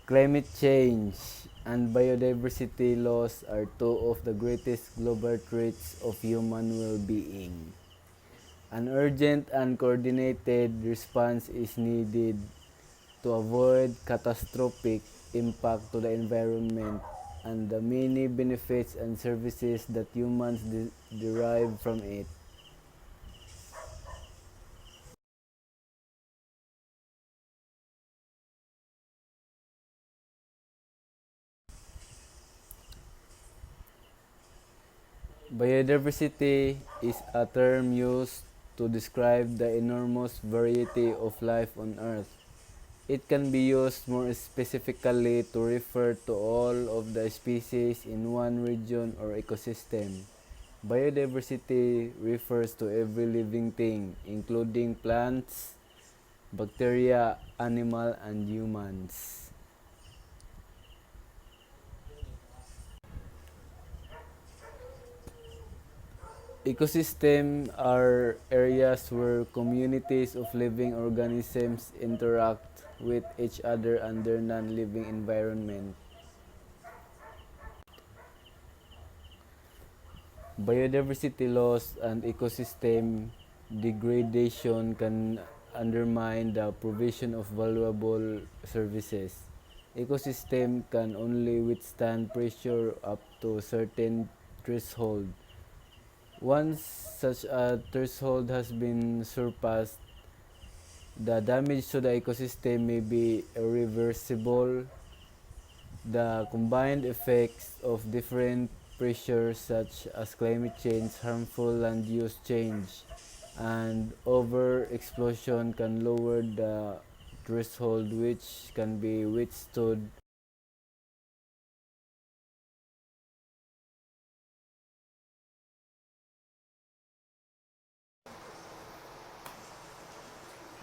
Climate change and biodiversity loss are two of the greatest global threats of human well-being. An urgent and coordinated response is needed to avoid catastrophic impact to the environment and the many benefits and services that humans derive from it. Biodiversity is a term used to describe the enormous variety of life on Earth. It can be used more specifically to refer to all of the species in one region or ecosystem. Biodiversity refers to every living thing, including plants, bacteria, animal, and humans. Ecosystems are areas where communities of living organisms interact with each other and their non-living environment. Biodiversity loss and ecosystem degradation can undermine the provision of valuable services. Ecosystem can only withstand pressure up to a certain threshold. Once such a threshold has been surpassed, the damage to the ecosystem may be irreversible. The combined effects of different pressures such as climate change, harmful land use change, and over-explosion can lower the threshold which can be withstood.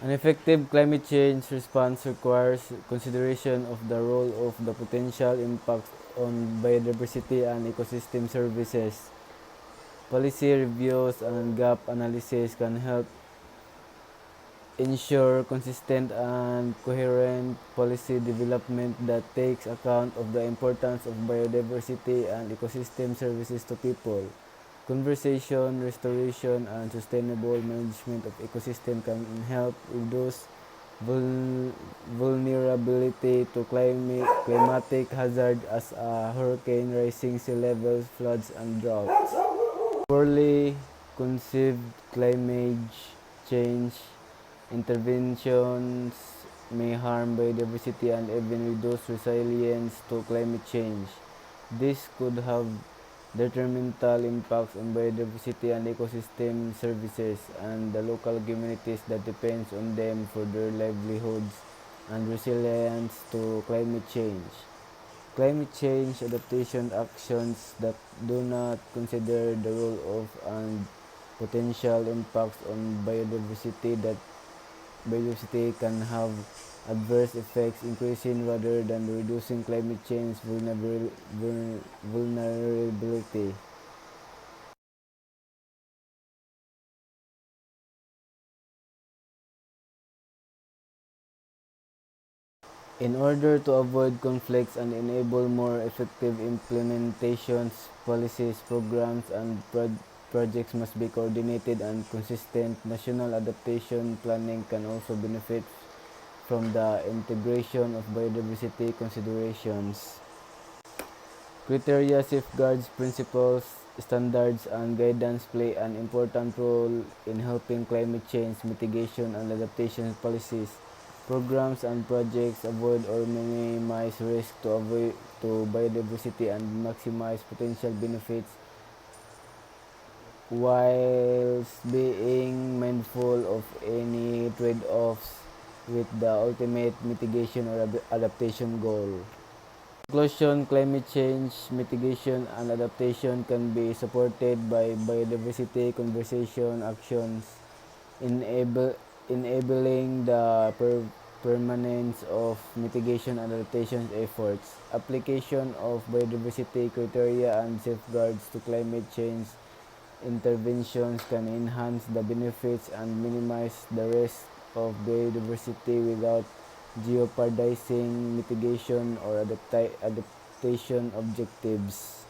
An effective climate change response requires consideration of the role of the potential impacts on biodiversity and ecosystem services. Policy reviews and gap analysis can help ensure consistent and coherent policy development that takes account of the importance of biodiversity and ecosystem services to people. Conservation, restoration, and sustainable management of ecosystem can help reduce vulnerability to climatic hazard as a hurricane, rising sea levels, floods, and droughts. Poorly conceived climate change interventions may harm biodiversity and even reduce resilience to climate change. This could have detrimental impacts on biodiversity and ecosystem services and the local communities that depends on them for their livelihoods and resilience to climate change. Climate change adaptation actions that do not consider the role of and potential impacts on biodiversity can have adverse effects increasing rather than reducing climate change vulnerability. In order to avoid conflicts and enable more effective implementations, policies, programs, and projects must be coordinated and consistent. National adaptation planning can also benefit from the integration of biodiversity considerations. Criteria, safeguards, principles, standards, and guidance play an important role in helping climate change mitigation and adaptation policies. Programs and projects avoid or minimize risk to biodiversity and maximize potential benefits whilst being mindful of any trade-offs with the ultimate mitigation or adaptation goal. Conclusion, climate change mitigation and adaptation can be supported by biodiversity conservation actions, enabling the permanence of mitigation and adaptation efforts. Application of biodiversity criteria and safeguards to climate change interventions can enhance the benefits and minimize the risk of biodiversity without jeopardizing mitigation or adaptation objectives.